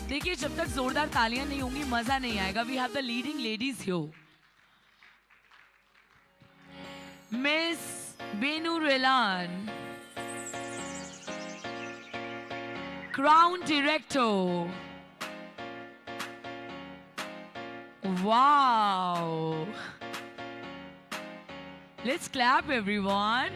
देखिए जब तक जोरदार तालियां नहीं होंगी मजा नहीं आएगा. We have the leading ladies here. Miss Benu Relan, Crown Director. Wow. Let's clap everyone.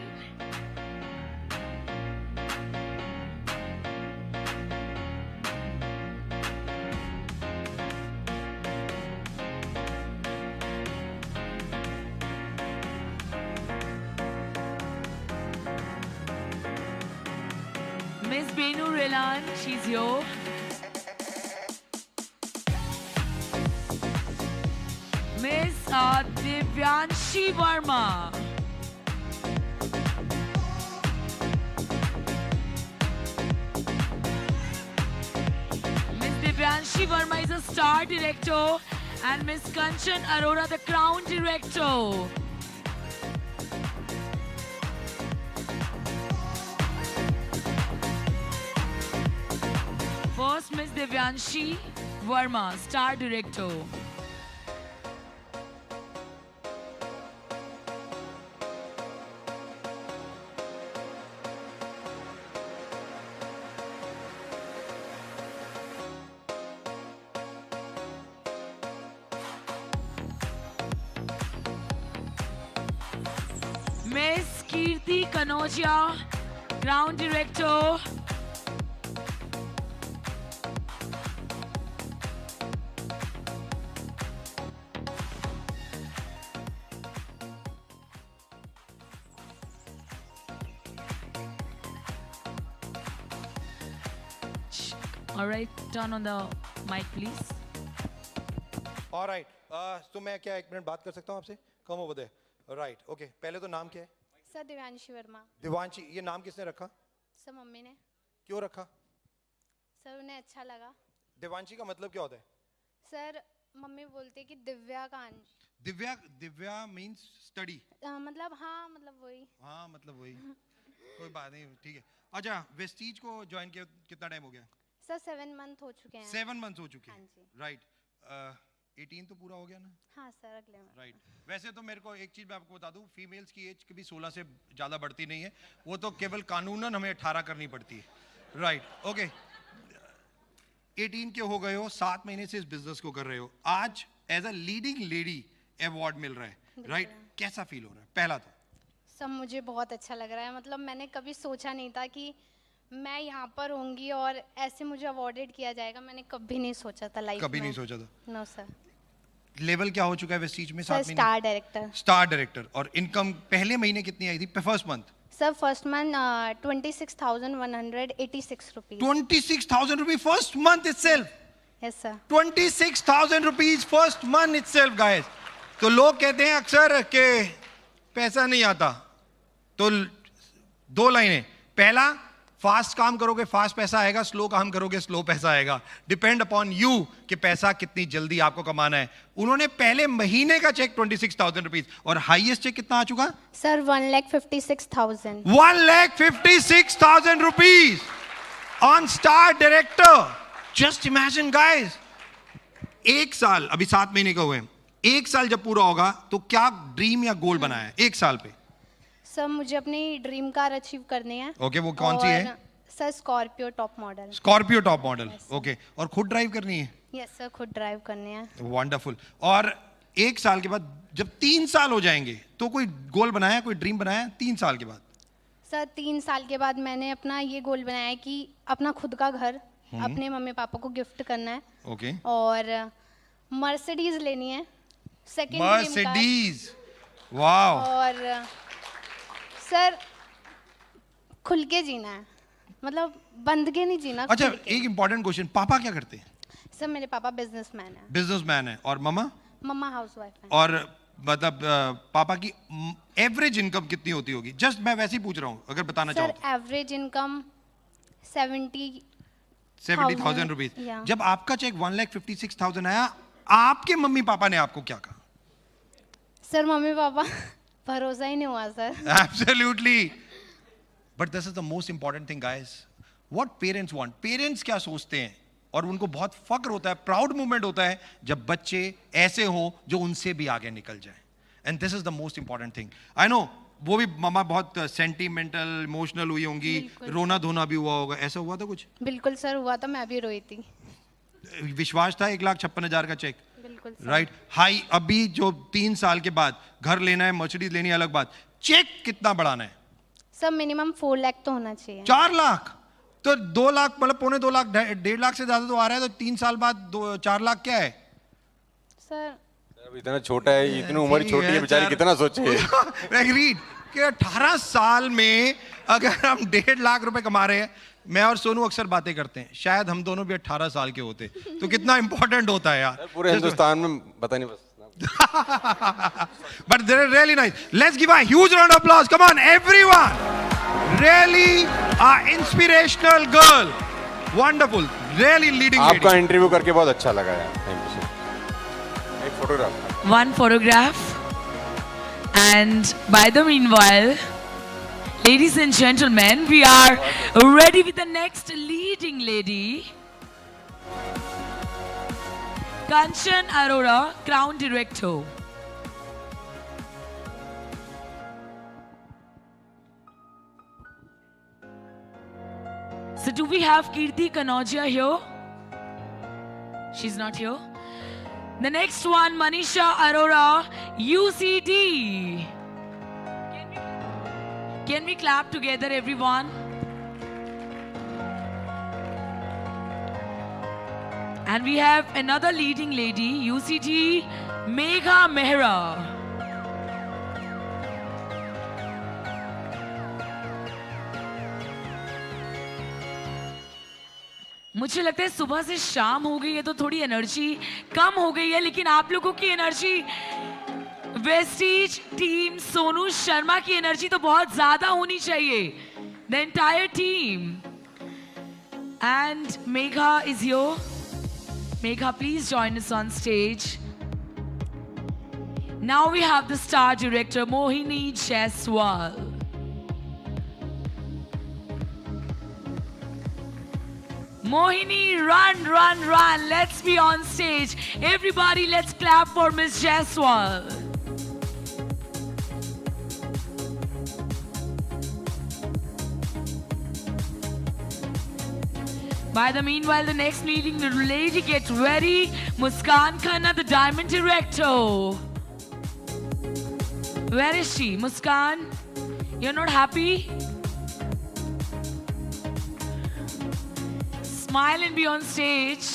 Miss Benu Relan, she's here. Miss Divyanshi Verma. Miss Divyanshi Verma is a star director and Miss Kanchan Arora the crown director. First, Miss Divyanshi Verma, Star Director. Miss Kirti Kanoja, Ground Director. All right, turn on the mic, please. All right. तो मैं क्या एक minute बात कर सकता हूँ आपसे? Come over there. Right. Okay. पहले तो नाम क्या है? सर दिव्यांशी वर्मा. दिवांशी. ये नाम किसने रखा? सर मम्मी ने. क्यों रखा? सर उन्हें अच्छा लगा. दिवांशी का मतलब क्या होता है? सर मम्मी बोलती है कि दिव्या का दिव्या means study. मतलब हाँ मतलब वही. हाँ मतलब वही. कोई बात नहीं, ठीक है. अच्छा, वेस्टीज को ज्वाइन किया कितना टाइम हो गया? सर 7 मंथ हो चुके हैं. 7 months हो चुके हैं. हाँ जी. राइट. 18 तो पूरा हो गया ना? हाँ सर अगले मंथ. राइट. वैसे तो मेरे को एक चीज मैं आपको बता दूं, फीमेल्स की एज कभी 16 से ज्यादा बढ़ती नहीं है. वो तो केवल कानूनन हमें 18 करनी पड़ती है. राइट. ओके. 18 के हो गए हो, 7 महीने से इस बिजनेस को कर रहे हो. आज as a leading lady award मिल रहा है. राइट. कैसा फील हो रहा है? पहला तो सब मुझे बहुत अच्छा लग रहा है. मतलब मैंने कभी सोचा नहीं था कि मैं यहाँ पर होंगी और ऐसे मुझे अवार्डेड किया जाएगा. मैंने कभी नहीं सोचा था लाइफ में. कभी नहीं सोचा था. No sir. लेवल क्या हो चुका है वेस्टीज में? 7 महीने. Star director. Star director. और इनकम पहले महीने कितनी आई थी? First month sir first month 26,186 rupees. 26,000 rupees first month itself. Yes sir. 26,000 rupees first month itself guys. तो लोग कहते हैं अक्सर कि पैसा नहीं आता. तो 2 लाइनें. पहला, फास्ट काम करोगे फास्ट पैसा आएगा, स्लो काम करोगे स्लो पैसा आएगा. डिपेंड अपॉन यू कि पैसा कितनी जल्दी आपको कमाना है. उन्होंने पहले महीने का चेक 26,000 रुपीज. और हाईएस्ट चेक कितना आ चुका? Sir 1,56,000. 1,56,000 rupees on star director. Just imagine guys. 1 साल, अभी 7 महीने का हुए हैं. 1 साल जब पूरा होगा तो क्या ड्रीम या गोल बनाया है 1 साल पे? सर मुझे अपनी ड्रीम कार अचीव करनी है. ओके, वो कौन सी है? Sir Scorpio top model. Scorpio top model. Okay. और खुद ड्राइव करनी है? यस सर खुद ड्राइव करनी है. वंडरफुल. और 1 साल के बाद जब 3 साल हो जाएंगे तो कोई गोल बनाया, कोई ड्रीम बनाया 3 साल के बाद? सर 3 साल के बाद मैंने अपना ये गोल बनाया है कि अपना खुद का घर अपने मम्मी पापा को गिफ्ट करना है. ओके. और मर्सिडीज लेनी है. Second Mercedes. वाओ. और सर खुल के जीना है, मतलब बंद के नहीं जीना. अच्छा, एक इंपॉर्टेंट क्वेश्चन. पापा क्या करते हैं? सर मेरे पापा बिजनेसमैन है. बिजनेसमैन है. और मम्मा? मम्मा हाउसवाइफ है. और मतलब पापा की एवरेज इनकम कितनी होती होगी? जस्ट मैं वैसे ही पूछ रहा हूँ, अगर बताना चाहो. Sir average income 70,000 rupees. Yeah. जब आपका चेक 1,56,000 आया, आपके मम्मी पापा ने आपको क्या कहा? सर मम्मी पापा भरोसा ही नहीं हुआ sir. Absolutely. But this is the most important thing, guys. What parents want. Parents क्या सोचते हैं और उनको बहुत फक्र होता है, प्राउड मोमेंट होता है जब बच्चे ऐसे हों जो उनसे भी आगे निकल जाए. And this is the most important thing. I know वो भी मामा बहुत सेंटिमेंटल इमोशनल हुई होंगी, रोना धोना भी हुआ होगा, ऐसा हुआ था कुछ? बिल्कुल सर हुआ था, मैं भी रोई थी. विश्वास था 1,56,000 का चेक, बिल्कुल राइट? हाई अभी जो 3 साल के बाद घर लेना है, मर्सिडीज लेनी है अलग बात, चेक कितना बढ़ाना है? सर मिनिमम 4 लाख तो होना चाहिए. 4 लाख तो 2 लाख मतलब 2.25 लाख, 1.5 लाख से ज्यादा तो आ रहा है. तो 3 साल बाद 4 लाख क्या है सर? अब इतना छोटा है, इतनी उम्र छोटी है बेचारी, कितना सोचे. एग्रीड कि 18 साल में अगर हम 1.5 लाख रुपए कमा रहे हैं, मैं और सोनू अक्सर बातें करते हैं, शायद हम दोनों भी 18 साल के होते तो कितना इंपॉर्टेंट होता है यार. पूरे हिंदुस्तान में पता नहीं बस. But they're really nice. Let's give a huge round of applause. Come on, everyone. Really a inspirational girl. Wonderful. Really leading lady. आपका इंटरव्यू करके बहुत अच्छा लगा यार. Thank you sir. एक photograph. One photograph. And by the meanwhile, ladies and gentlemen, we are ready with the next leading lady. Kanchan Arora, Crown Director. So do we have Kirti Kanojia here? She's not here. The next one, Manisha Arora, UCD. Can we clap together, everyone? And we have another leading lady, UCD, Megha Mehra. मुझे लगता है सुबह से शाम हो गई है तो थोड़ी एनर्जी कम हो गई है, लेकिन आप लोगों की energy, Vestige team Sonu Sharma की एनर्जी तो बहुत ज्यादा होनी चाहिए. The entire team. And Megha is here. Megha, please join us on stage. Now we have the star director, Mohini Jaiswal. Mohini, run, run, run. Let's be on stage. Everybody, let's clap for Miss Jaiswal. By the meanwhile, the next leading lady, get ready. Muskan Khanna, the diamond director. Where is she? Muskan, you're not happy? Smile and be on stage.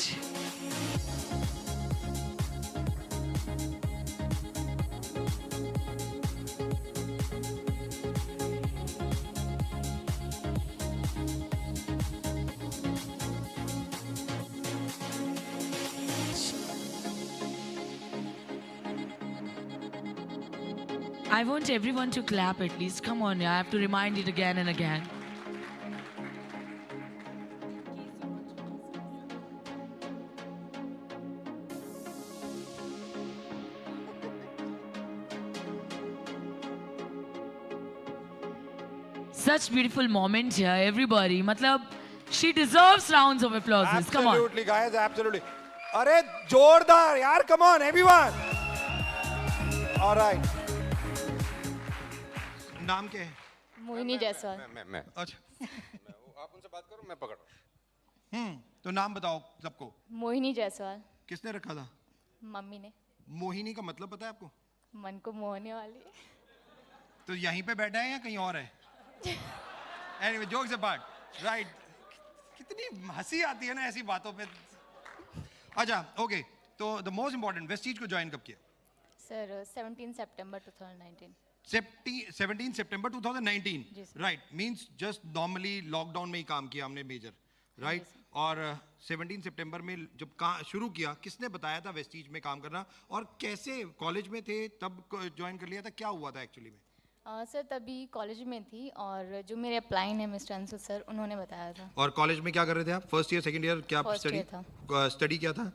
I want everyone to clap at least. Come on, I have to remind it again and again. Such beautiful moment here, everybody. Matlab, she deserves rounds of applause. Come on. Absolutely, guys, absolutely. अरे जोरदार यार, come on, everyone. All right. नाम क्या है? मोहिनी जायसवाल. मैं. अच्छा. आप उनसे बात करो, मैं पकड़. तो नाम बताओ सबको. मोहिनी जायसवाल. किसने रखा था? मम्मी ने. मोहिनी का मतलब पता है आपको? मन को मोहने वाली. तो यहीं पे बैठा है या कहीं और है? Anyway, jokes apart, right? कितनी हंसी आती है ना ऐसी बातों पे. अच्छा, ओके. तो द मोस्ट इम्पोर्टेंट, वेस्टीज को ज्वाइन कब किया? सर 17 सितंबर 2019. 17 सितंबर 2019, right? Means just normally lockdown में ही काम किया हमने मेजर, राइट? और 17 सितंबर में जब शुरू किया, किसने बताया था वेस्टीज में काम करना, और कैसे? कॉलेज में थे तब ज्वाइन कर लिया था? क्या हुआ था एक्चुअली में? सर तभी कॉलेज में थी, और जो मेरे अपलाइन है मिस्टर अंशु सर, उन्होंने बताया था. और कॉलेज में क्या कर रहे थे आप? फर्स्ट ईयर, सेकंड ईयर, क्या स्टडी क्या था?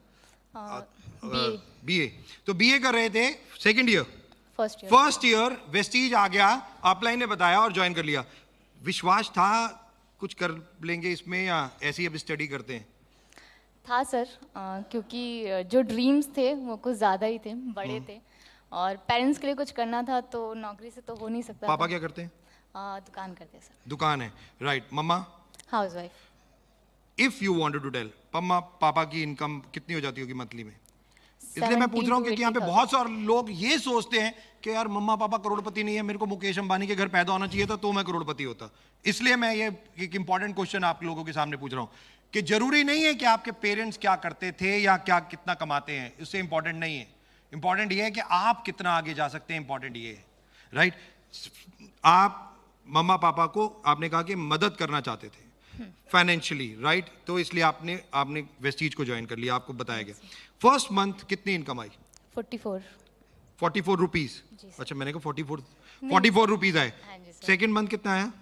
बीए. तो बीए कर रहे थे, सेकंड ईयर, फर्स्ट ईयर वेस्टीज आ गया, अपलाइन ने बताया और ज्वाइन कर लिया. विश्वास था कुछ कर लेंगे इसमें, या ऐसे ही अब स्टडी करते हैं? था सर, क्योंकि जो ड्रीम्स थे वो कुछ ज़्यादा ही थे, बड़े थे, और पेरेंट्स के लिए कुछ करना था, तो नौकरी से तो हो नहीं सकता पापा था। क्या करते हैं? दुकान करते हैं सर। दुकान है, राइट। मम्मा, housewife. If you wanted to tell, मम्मा पापा की इनकम कितनी हो जाती होगी मंथली में? इसलिए मैं पूछ रहा हूँ क्योंकि यहाँ पे बहुत सारे लोग ये सोचते हैं कि यार मम्मा पापा करोड़पति नहीं है, मेरे को मुकेश अंबानी के घर पैदा होना चाहिए था तो मैं करोड़पति होता। इसलिए मैं ये एक इंपॉर्टेंट क्वेश्चन आप लोगों के सामने पूछ रहा हूँ कि जरूरी नहीं है कि आपके पेरेंट्स क्या करते थे या क्या कितना कमाते हैं, उससे इंपॉर्टेंट नहीं है। इंपॉर्टेंट ये है कि आप कितना आगे जा सकते हैं, इंपॉर्टेंट ये है, राइट। आप मम्मा पापा को आपने कहा कि मदद करना चाहते थे फाइनेंशियली, राइट, तो इसलिए आपने वेस्टीज को ज्वाइन कर लिया, आपको बताया गया। फर्स्ट मंथ कितनी इनकम आई? 44 रुपीज। जी सर। अच्छा, मैंने कहा 44 रुपीज आए। हाँ जी सर। सेकेंड मंथ कितना आया?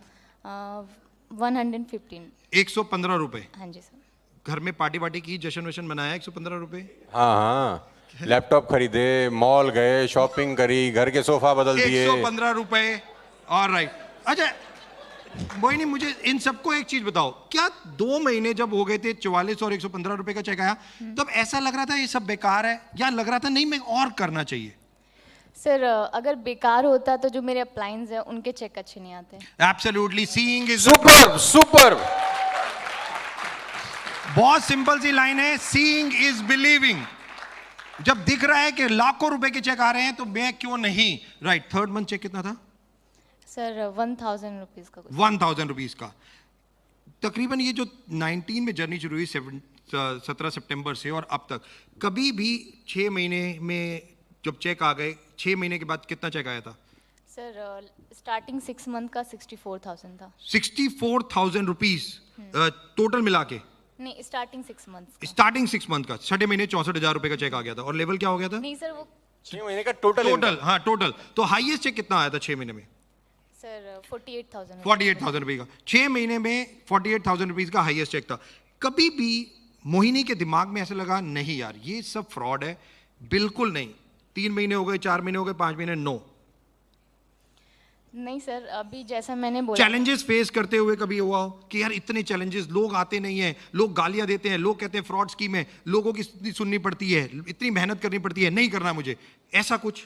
115। 115 रुपए। हाँ जी सर। घर में पार्टी वार्टी की, जश्न वशन मनाया? 115 रुपए। हाँ हाँ, लैपटॉप खरीदे, मॉल गए, शॉपिंग करी, घर के सोफा बदल दिए। 115 रुपए, ऑलराइट। अच्छा मोहिनी, मुझे इन सबको एक चीज बताओ, क्या 2 महीने जब हो गए थे 44 और 115 रुपए का चेक आया, तब ऐसा लग रहा था ये सब बेकार है, या लग रहा था नहीं मैं और करना चाहिए? सर, अगर बेकार होता तो जो मेरे अप्लायंस हैं उनके चेक अच्छे नहीं आते। Absolutely, seeing is super. बहुत सिंपल सी लाइन है, सीइंग इज बिलीविंग। जब दिख रहा है कि लाखों रुपए के चेक आ रहे हैं तो मैं क्यों नहीं, राइट। थर्ड मंथ चेक कितना था? सर 1000 रुपीज़ का कुछ। 1000 रुपीज का। तकरीबन ये जो 19 में जर्नी शुरू हुई 17 सितंबर से और अब तक, कभी भी 6 महीने में जब चेक आ गए, 6 महीने के बाद कितना चेक आया था? सर स्टार्टिंग 6 मंथ का 64,000 था। 64,000 रुपीज टोटल मिला के? नहीं, स्टार्टिंग 6 मंथ। स्टार्टिंग 6 मंथ का 6 महीने 64,000 रुपए का चेक आ गया था। और लेवल क्या हो गया था? नहीं सर, वो 6 महीने का टोटल। हाँ टोटल। तो हाईएस्ट चेक कितना आया था 6 महीने में? सर 48,000। 48,000 रुपए का 6 महीने में 48,000 रुपीज का हाईएस्ट चेक था। कभी भी मोहिनी के दिमाग में ऐसा लगा नहीं यार ये सब फ्रॉड है? बिल्कुल नहीं। 3 महीने हो गए, 4 महीने हो गए, 5 महीने, नो। नहीं सर, अभी जैसा मैंने बोला, चैलेंजेस फेस करते हुए कभी हुआ हो कि यार इतने चैलेंजेस, लोग आते नहीं है, लोग गालियां देते हैं, लोग कहते हैं फ्रॉड स्कीम है, लोगों की सुननी पड़ती है, इतनी मेहनत करनी पड़ती है, नहीं करना मुझे, ऐसा कुछ?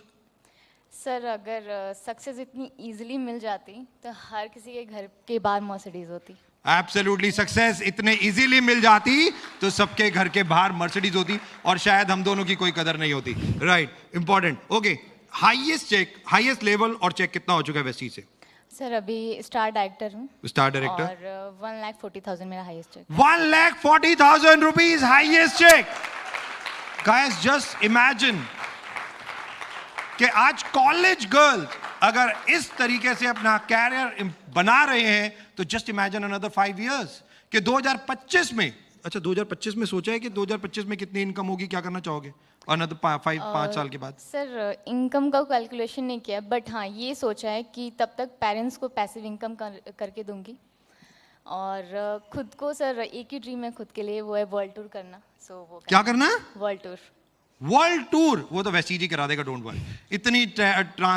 सर अगर सक्सेस इतनी इजीली मिल जाती तो हर किसी के घर के बाहर मर्सिडीज होती। एब्सोल्युटली, सक्सेस इतने इजीली मिल जाती तो सबके घर के बाहर मर्सिडीज होती और शायद हम दोनों की कोई कदर नहीं होती, right. Important, okay. Highest check, highest level और चेक कितना हो चुका है वेस्टीज से? सर अभी स्टार डायरेक्टर हूँ। Star director. और 1,40,000 मेरा highest check. 1,40,000 rupees highest check. Guys just imagine कि आज कॉलेज गर्ल्स अगर इस तरीके से अपना कैरियर बना रहे हैं तो जस्ट इमेजिन अनदर 5 इयर्स कि 2025 में, अच्छा 2025 में सोचा है कि 2025 में कितनी इनकम होगी, क्या करना चाहोगे अनदर 5 साल के बाद? सर इनकम का कैलकुलेशन नहीं किया, बट हाँ ये सोचा है कि तब तक पेरेंट्स को पैसिव इनकम करके दूंगी, और खुद को सर एक ही ड्रीम है खुद के लिए, वो है वर्ल्ड टूर करना। सो वो क्या करना? World tour. वर्ल्ड टूर, वो तो वेस्टीज ही करा देगा, डोंट वरी। इतनी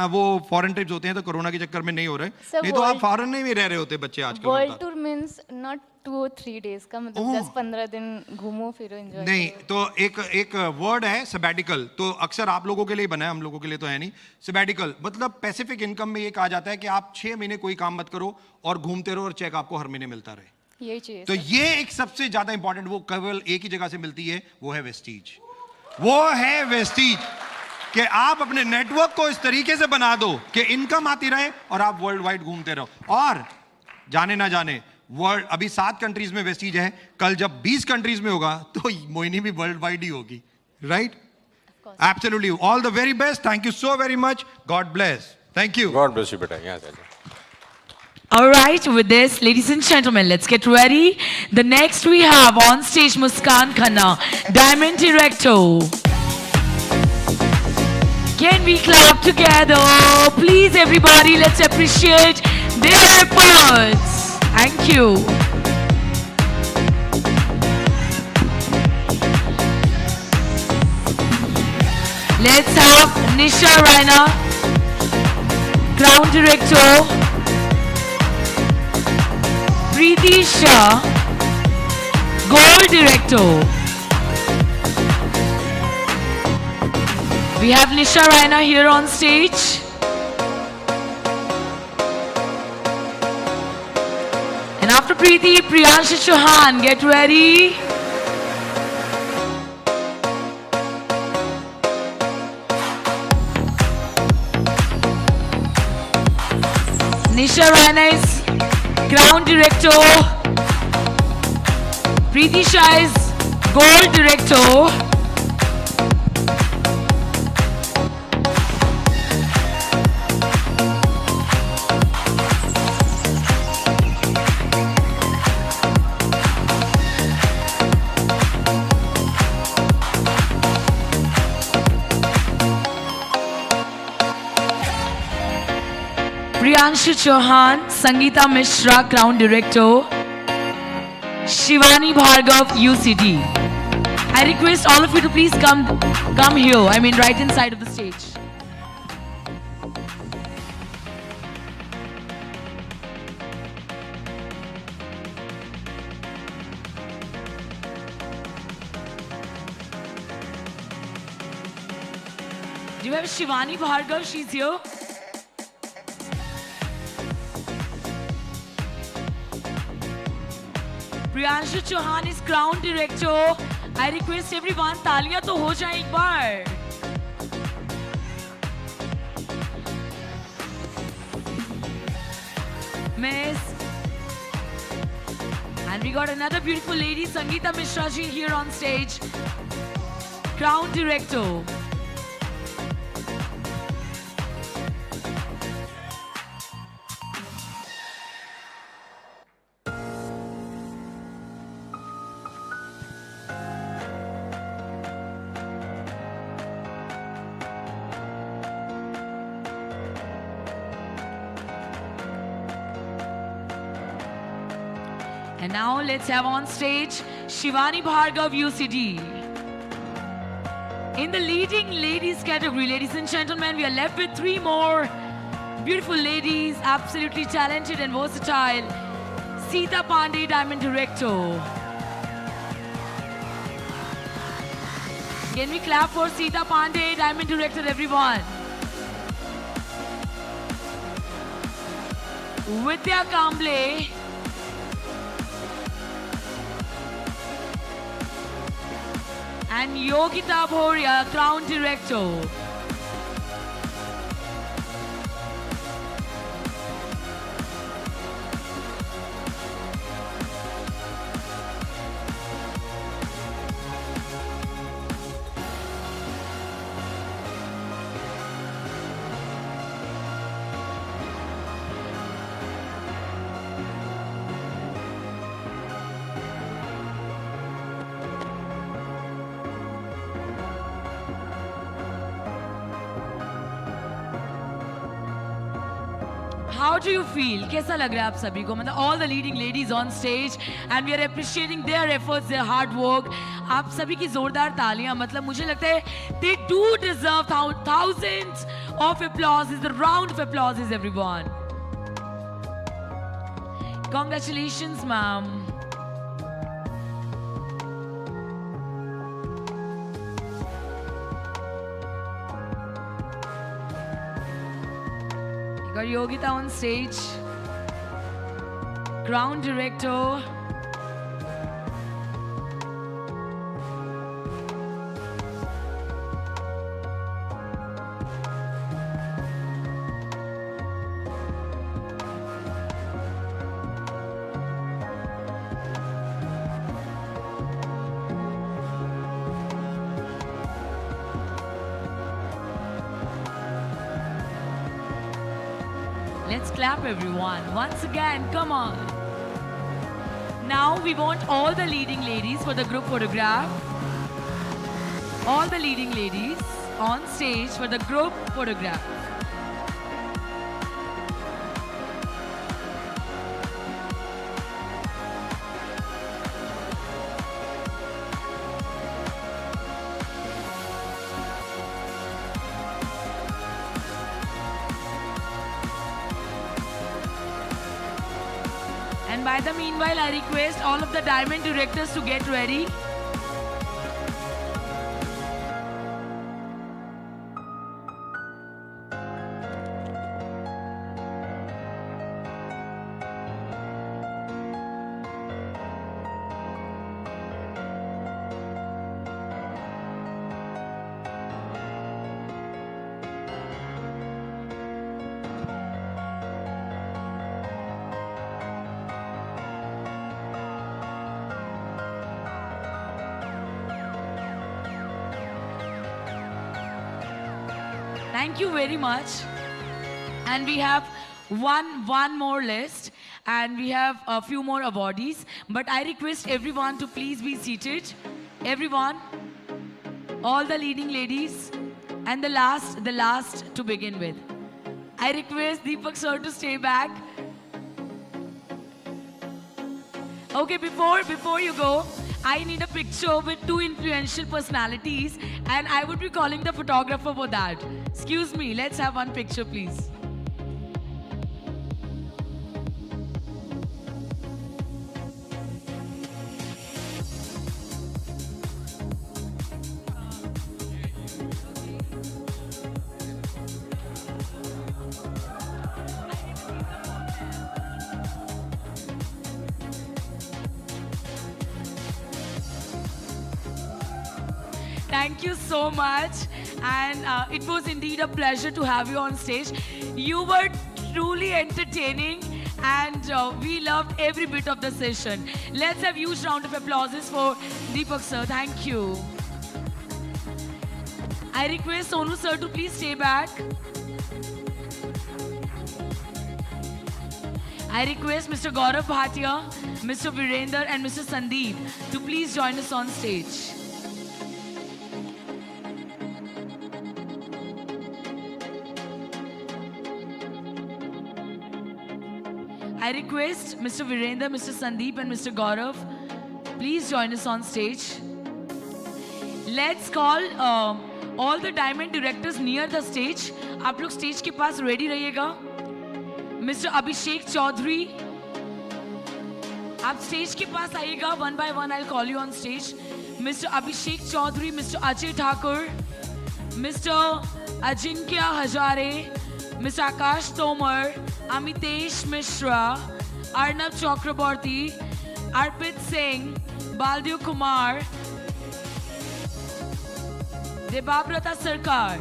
वो फॉरेन ट्रिप्स होते हैं तो कोरोना के चक्कर में नहीं हो रहे, नहीं तो आप फॉरेन में रह रहे होते बच्चे आजकल। World tour means not 2 or 3 days का, मतलब 10-15 दिन घूमो फिरो एंजॉय नहीं, तो एक वर्ड है सबैटिकल, तो अक्सर आप लोगों के लिए बना है, हम लोगों के लिए तो है नहीं। सबैटिकल मतलब पैसिफिक इनकम में ये कहा जाता है कि आप 6 महीने कोई काम मत करो और घूमते रहो और चेक आपको हर महीने मिलता रहे। यही चाहिए तो ये एक सबसे ज्यादा इंपॉर्टेंट, वो केवल एक ही जगह से मिलती है, वो है वेस्टीज। वो है वेस्टीज कि आप अपने नेटवर्क को इस तरीके से बना दो कि इनकम आती रहे और आप वर्ल्ड वाइड घूमते रहो। और जाने ना जाने वर्ल्ड, अभी 7 कंट्रीज में वेस्टीज है, कल जब 20 कंट्रीज में होगा तो मोहिनी भी वर्ल्ड वाइड ही होगी, right? Absolutely. All the very best, thank you so very much, God bless, thank you. God bless you बेटा, यहाँ से All right, with this, ladies and gentlemen, let's get ready. The next we have on stage Muskan Khanna, Diamond Director. Can we clap together? Please, everybody, let's appreciate their efforts. Thank you. Let's have Nisha Raina, Ground Director. Preeti Shah, Gold Director. We have Nisha Raina here on stage. And after Preeti, Priyanshu Chauhan, get ready. Nisha Raina is Crown Director. Preeti Shah is Gold Director. Priyanshu Chauhan, Sangeeta Mishra, Crown Director. Shivani Bhargav, UCD. I request all of you to please come here. I mean, right inside of the stage. Do you have Shivani Bhargav? She's here. Priyanshu Chauhan is Crown Director. I request everyone, तालियां तो हो जाए एक बार. Miss. And we got another beautiful lady, Sangeeta Mishra ji, here on stage. Crown Director. And now let's have on stage Shivani Bhargav, UCD. In the leading ladies category, ladies and gentlemen, we are left with 3 more beautiful ladies, absolutely talented and versatile. Seeta Pandey, Diamond Director. Can we clap for Seeta Pandey, Diamond Director, everyone? Vidya Kamble. And Yogita Bhoria, Crown Director. How do you feel? कैसा लग रहा है आप सभी को? मतलब all the leading ladies on stage and we are appreciating their efforts, their hard work. आप सभी की जोरदार तालियां. मतलब मुझे लगता है they do deserve thousands of applauses, a round of applauses, everyone. Congratulations, ma'am. Got Yogita on stage, Crown Director. Let's clap, everyone. Once again, come on. Now we want all the leading ladies for the group photograph. All the leading ladies on stage for the group photograph. And by the meanwhile, I request all of the diamond directors to get ready. Thank you very much. And we have one more list, and we have a few more awardees. But I request everyone to please be seated. Everyone, all the leading ladies, and the last to begin with. I request Deepak sir to stay back. Okay, before you go, I need a picture with two influential personalities, and I would be calling the photographer for that. Excuse me, let's have one picture, please. Thank you so much, and it was indeed a pleasure to have you on stage. You were truly entertaining, and we loved every bit of the session. Let's have a huge round of applause for Deepak sir. Thank you. I request Sonu sir to please stay back. I request Mr. Gaurav Bhatia, Mr. Virender, and Mr. Sandeep to please join us on stage. I request Mr. Virender, Mr. Sandeep, and Mr. Gaurav, please join us on stage. Let's call all the diamond directors near the stage. आप लोग stage के पास ready रहिएगा. Mr. Abhishek Chaudhary, आप stage के पास आइएगा. One by one, I'll call you on stage. Mr. Abhishek Chaudhary, Mr. Ajay Thakur, Mr. Ajinkya Hazare, Mr. Akash Tomar, Amitesh Mishra, Arnab Chakraborty, Arpit Singh, Baldev Kumar, Debabrata Sarkar,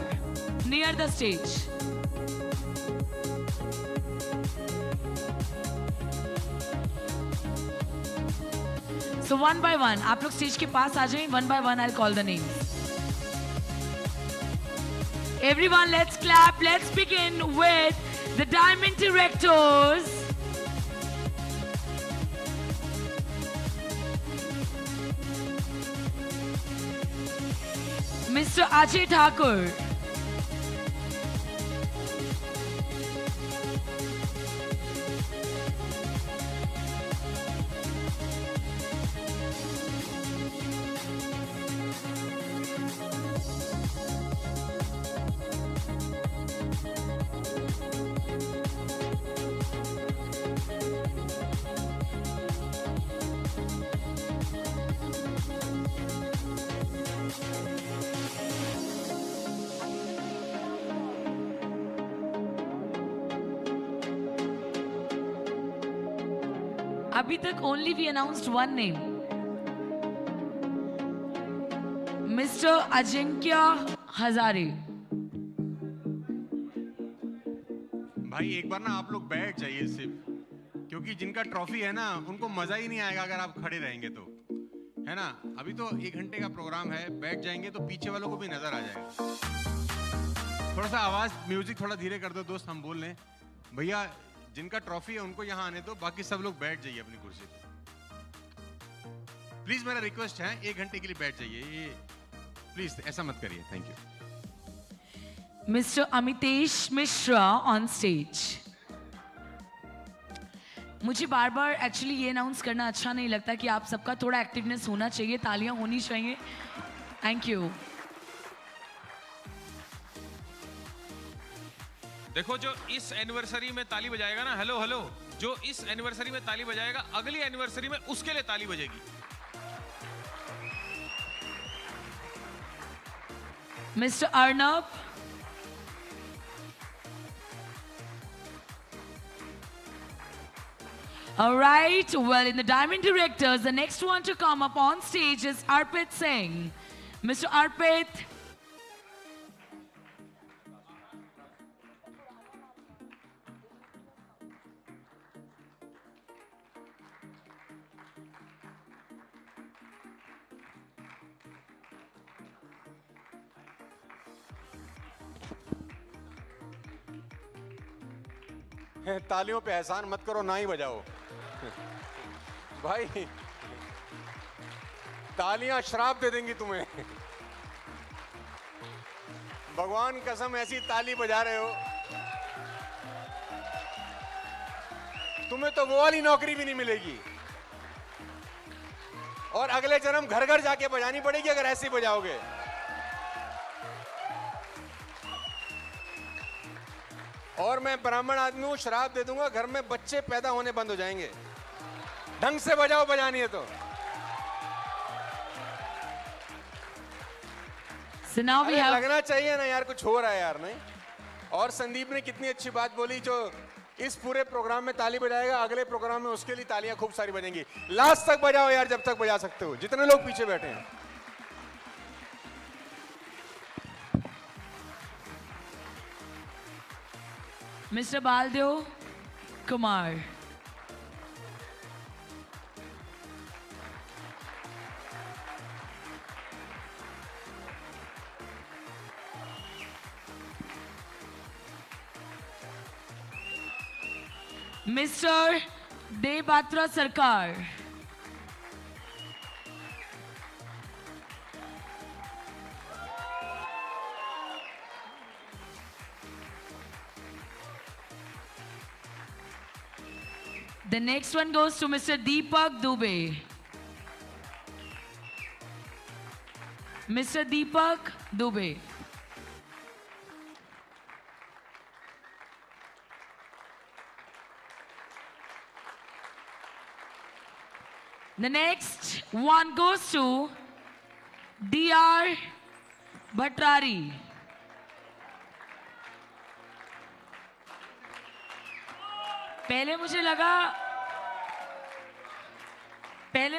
near the stage. So one by one, आप लोग stage के पास आ जाएं. One by one, I'll call the names. Everyone, let's clap. Let's begin with the Diamond Directors. Mr. Ajay Thakur. अभी तक only we announced one name. Mr. Ajinkya Hazare. भाई एक बार ना आप लोग बैठ जाइए सिर्फ, क्योंकि जिनका ट्रॉफी है ना उनको मजा ही नहीं आएगा अगर आप खड़े रहेंगे तो, है ना. अभी तो 1 घंटे का प्रोग्राम है, बैठ जाएंगे तो पीछे वालों को भी नजर आ जाएगा. थोड़ा सा आवाज म्यूजिक थोड़ा धीरे कर दो दोस्त, हम बोल रहे हैं. भैया जिनका ट्रॉफी है उनको यहाँ आने दो, बाकी सब लोग बैठ जाइए अपनी कुर्सी पे. प्लीज मेरा रिक्वेस्ट है, 1 घंटे के लिए बैठ जाइए. ये प्लीज ऐसा मत करिए. Thank you. Mr. Amitesh Mishra on stage. मुझे बार बार एक्चुअली ये अनाउंस करना अच्छा नहीं लगता कि आप सबका थोड़ा एक्टिवनेस होना चाहिए, तालियां होनी चाहिए. Thank you. देखो, जो इस एनिवर्सरी में ताली बजाएगा ना, हेलो हेलो, जो इस एनिवर्सरी में ताली बजाएगा, अगली एनिवर्सरी में उसके लिए ताली बजेगी. Mr. Arnab. All right, well, in the Diamond Directors, the next one to come up on stage is Arpit Singh. Mr. Arpit. तालियों पे एहसान मत करो, ना ही बजाओ भाई, तालियां श्राप दे देंगी तुम्हें। भगवान कसम, ऐसी ताली बजा रहे हो तुम्हें तो वो वाली नौकरी भी नहीं मिलेगी, और अगले जन्म घर घर जाके बजानी पड़ेगी अगर ऐसे ही बजाओगे। और मैं ब्राह्मण आदमी हूं, श्राप दे दूंगा, घर में बच्चे पैदा होने बंद हो जाएंगे। ढंग से बजाओ, बजानी है तो। So now we अरे have लगना चाहिए ना यार, कुछ हो रहा है यार, नहीं? और संदीप ने कितनी अच्छी बात बोली, जो इस पूरे प्रोग्राम में ताली बजाएगा, अगले प्रोग्राम में उसके लिए तालियां खूब सारी बजेंगी। लास्ट तक बजाओ यार, जब तक बजा सकते हो, जितने लोग पीछे बैठे हैं। Mr. Baldev Kumar. Mr. Debatra Sarkar. The next one goes to Mr. Deepak Dubey. Mr. Deepak Dubey. The next one goes to D.R. Bhattari. पहले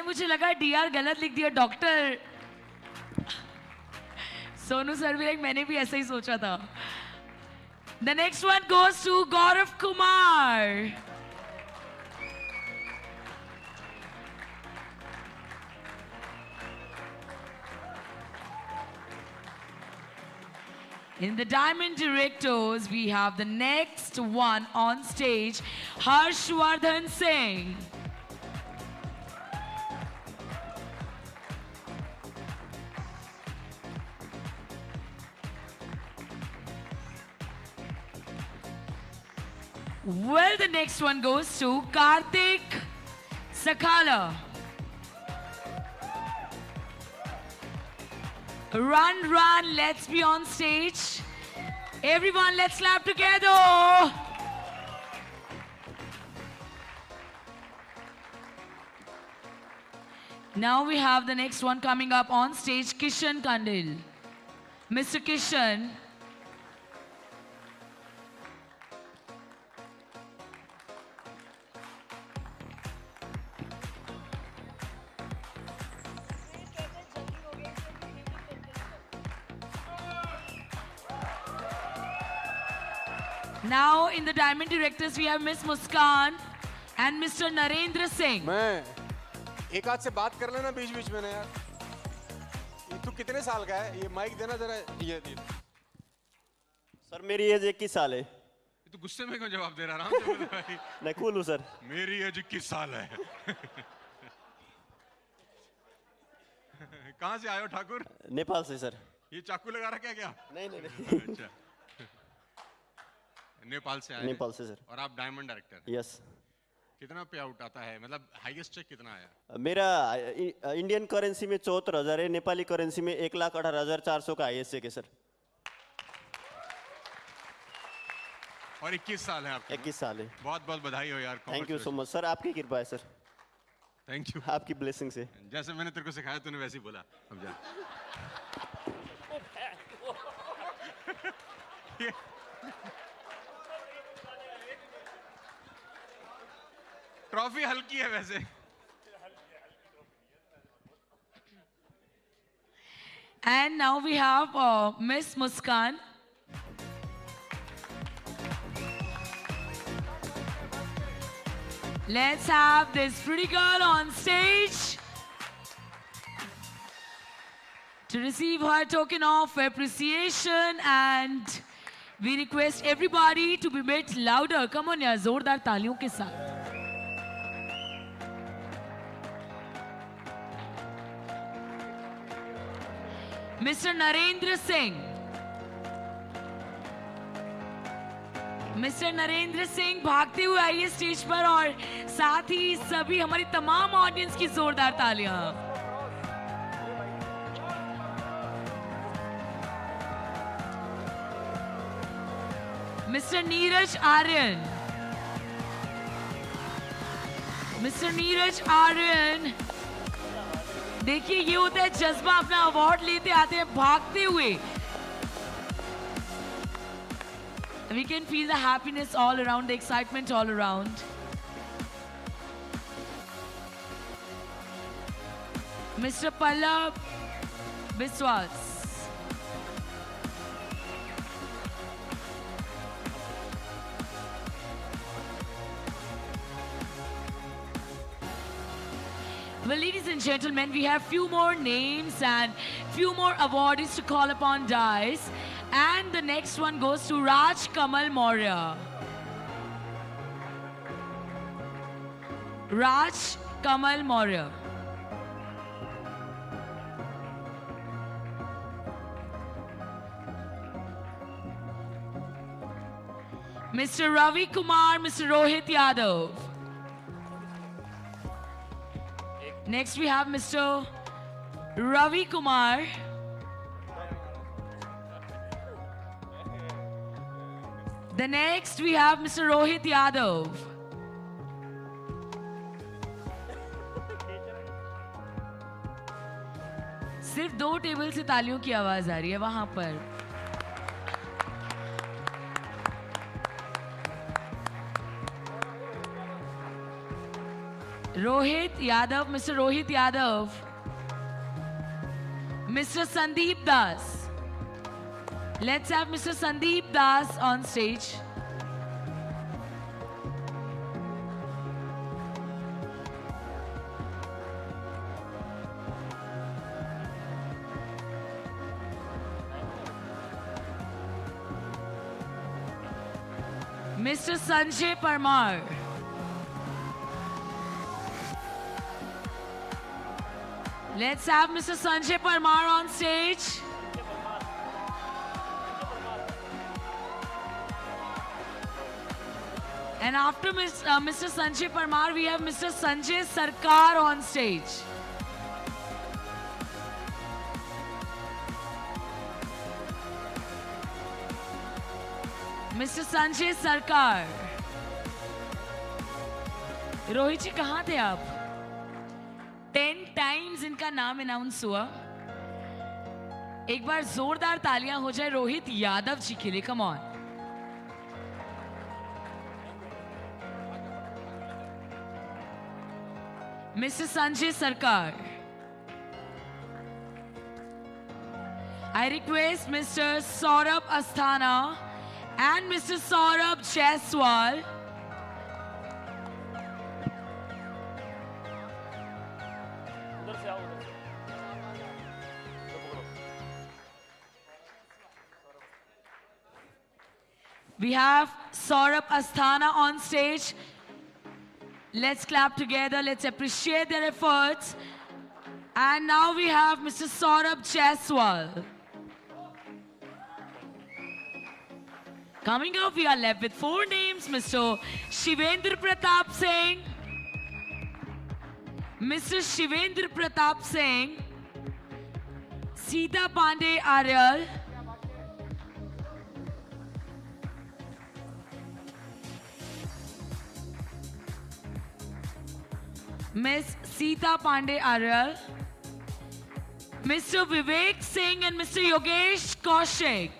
मुझे लगा डीआर गलत लिख दिया डॉक्टर। सोनू सर भी मैंने भी ऐसा ही सोचा था। The next one goes to Gaurav Kumar. In the Diamond Directors, we have the next one on stage, Harshvardhan Singh. Well, the next one goes to Karthik Sakala. Run, run, let's be on stage. Everyone, let's clap together. Now we have the next one coming up on stage, Kishan Kandil. Mr. Kishan. Now in the Diamond Directors we have Miss Muskan and Mr. Narendra Singh. मैं एक हाथ से बात कर लेना बीच बीच में ना यार। ये तू कितने साल का है? ये माइक देना जरा। ये सर मेरी एज 21 साल है। तू गुस्से में क्यों जवाब दे रहा राम से बोल भाई। मैं कूल हूँ सर। मेरी एज 21 साल है। कहाँ से आए हो ठाकुर? नेपाल से सर। ये चाकू लगा रखा है क्या? नहीं नहीं नहीं। अच्छा, नेपाल से आए? नेपाल से सर। और आप डायमंड डायरेक्टर? यस। कितना पे आउट आता है, मतलब हाईएस्ट चेक कितना आया? मेरा इंडियन करेंसी में 74,000 है, नेपाली करेंसी में 1,18,400 का हाईएस्ट चेक है सर। और 21 साल है आपके? 21 साल है। बहुत बहुत बधाई हो यार। Thank you so much sir, आपकी कृपा है सर। Thank you. आपकी ब्लेसिंग से। जैसे मैंने तेरे को सिखाया तूने वैसे ही बोला। अब जा। ट्रॉफी हल्की है वैसे। And now we have Miss Muskan. Let's have this pretty girl on stage to receive her token of appreciation and We request everybody to be bit louder. Come on यार, जोरदार तालियों के साथ. Mr. Narendra Singh. Mister Narendra Singh भागते हुए आइए stage पर और साथ ही सभी हमारी तमाम ऑडियंस की जोरदार तालियां. मिस्टर नीरज आर्यन. मिस्टर नीरज आर्यन, देखिए ये होता है जज्बा, अपना अवार्ड लेते आते हैं भागते हुए. We can feel the happiness all around, the excitement all around. Mr. Pallab Biswas. Well, ladies and gentlemen, we have few more names and few more awardees to call upon dais. And the next one goes to Raj Kamal Maurya. Raj Kamal Maurya. Mr. Ravi Kumar, Mr. Rohit Yadav. Next we have Mr. Ravi Kumar. The next we have Mr. Rohit Yadav. सिर्फ 2 table से तालियों की आवाज आ रही है वहां पर. Rohit Yadav, Mr. Rohit Yadav. Mr. Sandeep Das. Let's have Mr. Sandeep Das on stage. Mr. Sanjay Parmar. Let's have Mr. Sanjay Parmar on stage. And after Mr. Sanjay Parmar, we have Mr. Sanjay Sarkar on stage. Mr. Sanjay Sarkar. Rohit जी कहाँ थे आप? 10 times इनका नाम announce हुआ. एक बार जोरदार तालियां हो जाए रोहित यादव जी के लिए. Come on. Mr. Sanjay Sarkar. I request Mr. Saurabh Asthana and Mr. Saurabh Jaiswal. We have Saurabh Asthana on stage. Let's clap together. Let's appreciate their efforts. And now we have Mr. Saurabh Jaiswal. Coming up, we are left with 4 names. Mr. Shivendra Pratap Singh. Mr. Shivendra Pratap Singh. Sita Pandey Aryal. Miss Sita Pandey Aryal, Mr. Vivek Singh and Mr. Yogesh Kaushik.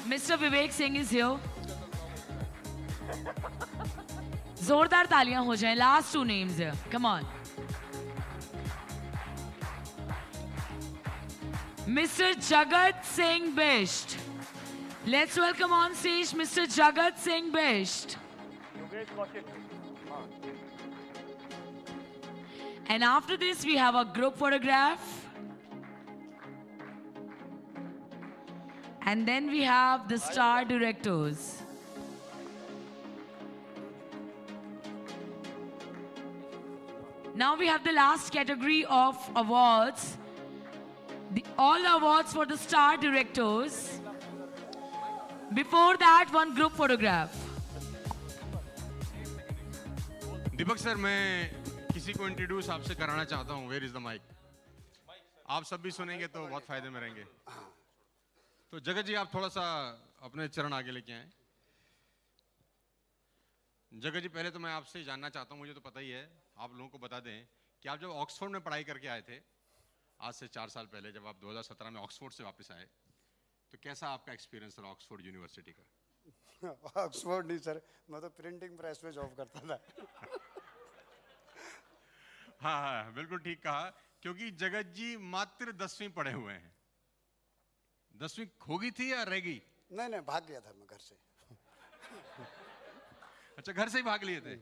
Mr. Vivek Singh is here. जोरदार तालियां हो जाएं. Last 2 names है. Come on. Mr. Jagat Singh Bisht. Let's welcome on stage Mr. Jagat Singh Bisht. And after this, we have a group photograph. And then we have the star directors. Now we have the last category of awards. All the awards for the star directors. Before that, one group photograph. Deepak sir, मैं किसी को introduce आपसे कराना चाहता हूँ. Where is the mic? आप सब भी सुनेंगे तो बहुत फायदे में रहेंगे. तो जगत जी, आप थोड़ा सा अपने चरण आगे लेके आए. जगत जी, पहले तो मैं आपसे जानना चाहता हूँ, मुझे तो पता ही है, आप लोगों को बता दें कि आप जब ऑक्सफोर्ड में पढ़ाई करके आए थे आज से 4 साल पहले, जब आप 2017 में ऑक्सफोर्ड से वापस आए, तो कैसा आपका एक्सपीरियंस रहा ऑक्सफोर्ड यूनिवर्सिटी का? ऑक्सफोर्ड नहीं सर, मैं तो प्रिंटिंग प्रेस में जॉब करता था. हाँ हाँ, बिल्कुल ठीक कहा, क्योंकि जगत जी मात्र 10वीं पढ़े हुए हैं. 10वीं खो गई थी या रह गई? नहीं, भाग गया था मैं घर से. अच्छा, घर से ही भाग लिए थे,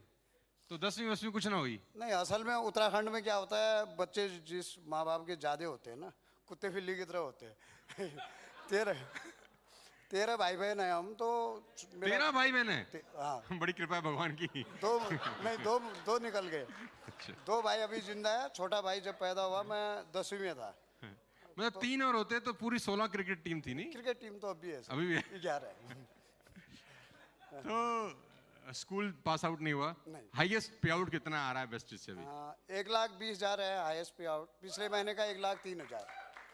तो 10वीं कुछ ना हुई? नहीं, असल में उत्तराखंड में क्या होता है, बच्चे जिस माँ बाप के ज्यादा होते हैं ना, कुत्ते बिल्ली की तरह होते हैं. 13 भाई बहन है हम तो. 13 भाई बहन है? हाँ. बड़ी कृपा है भगवान की. दो निकल गए. अच्छा. 2 भाई अभी जिंदा है. छोटा भाई जब पैदा हुआ मैं 10वीं में था. मतलब 3 और होते तो पूरी 16 क्रिकेट टीम थी. नहीं, क्रिकेट टीम तो अभी है सर. अभी भी है? 11 है. तो स्कूल पास आउट नहीं हुआ? नहीं. हाईएस्ट पे आउट कितना आ रहा है वेस्टेज से अभी? 1,20,000 है हाईएस्ट पे आउट. पिछले महीने का 1,03,000.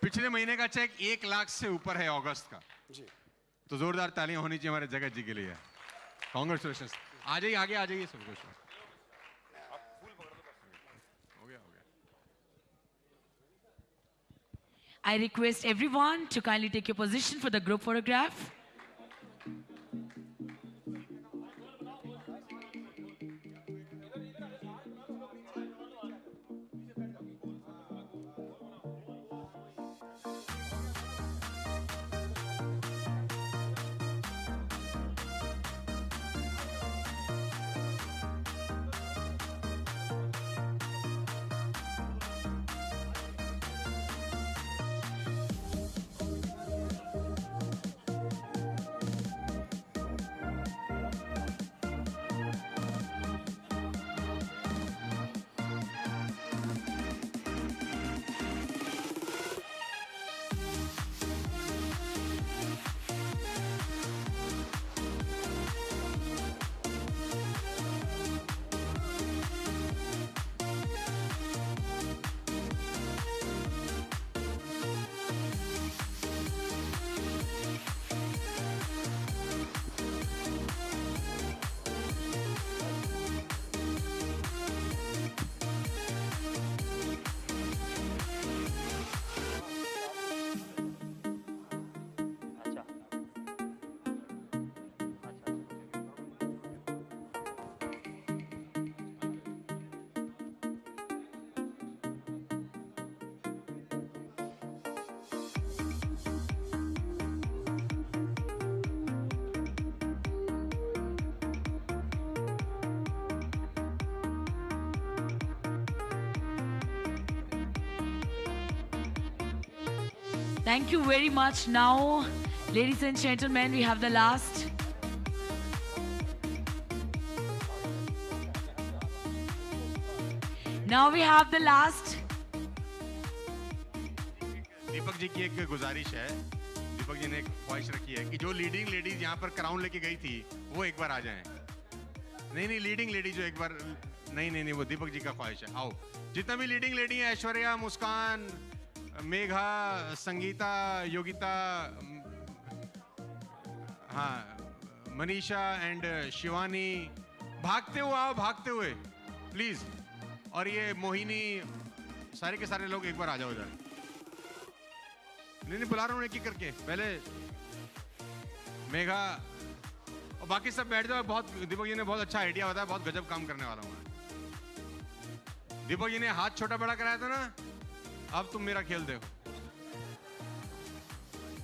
पिछले महीने का चेक 1 लाख से ऊपर है अगस्त का. जी. तो जोरदार तालियां होनी चाहिए हमारे जगत जी के लिए. कांग्रेचुलेशंस. आ जाइए, आगे आ जाइए सब कुछ. हो गया. I request everyone to kindly take your position for the group photograph. Thank you very much. Now, ladies and gentlemen, we have the last. Now we have the last. Deepak ji की एक गुजारिश है. दीपक जी ने एक ख्वाहिश रखी है कि जो लीडिंग लेडीज यहाँ पर क्राउन लेके गई थी वो एक बार आ जाएं. नहीं, लीडिंग लेडी जो एक बार नहीं, वो दीपक जी का ख्वाहिश है. आओ, जितना भी लीडिंग लेडी है, ऐश्वर्या, मुस्कान, मेघा, संगीता, योगिता, हाँ, मनीषा एंड शिवानी, भागते हुए आओ, भागते हुए प्लीज. और ये मोहिनी, सारे के सारे लोग एक बार आ जाओ इधर. नहीं, बुला रहा हूँ एक एक करके. पहले मेघा और बाकी सब बैठ जाओ. बहुत दीपक जी ने बहुत अच्छा आइडिया बताया, बहुत गजब काम करने वाला हूँ. दीपक जी ने हाथ छोटा बड़ा कराया था ना, अब तुम मेरा खेल देखो.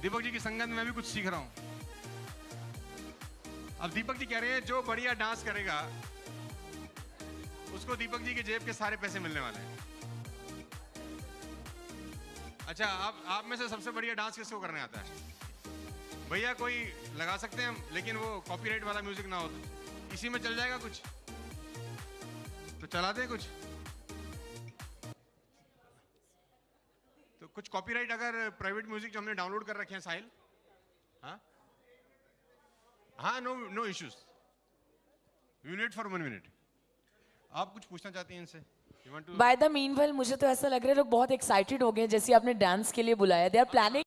दीपक जी की संगत में मैं भी कुछ सीख रहा हूं। अब दीपक जी कह रहे हैं जो बढ़िया डांस करेगा उसको दीपक जी के जेब के सारे पैसे मिलने वाले हैं। अच्छा, आप में से सबसे बढ़िया डांस किसको करने आता है? भैया कोई लगा सकते हैं हम, लेकिन वो कॉपीराइट वाला म्यूजिक ना हो तो इसी में चल जाएगा कुछ, तो चला दें कुछ। तो कुछ कॉपीराइट अगर प्राइवेट म्यूजिक जो हमने डाउनलोड कर रखे हैं साहिल, हाँ हाँ, no issues, we wait for 1 minute. आप कुछ पूछना चाहती हैं इनसे? You want to- by the meanwhile मुझे तो ऐसा लग रहा है लोग बहुत एक्साइटेड हो गए हैं, जैसे आपने डांस के लिए बुलाया, दे आर प्लानिंग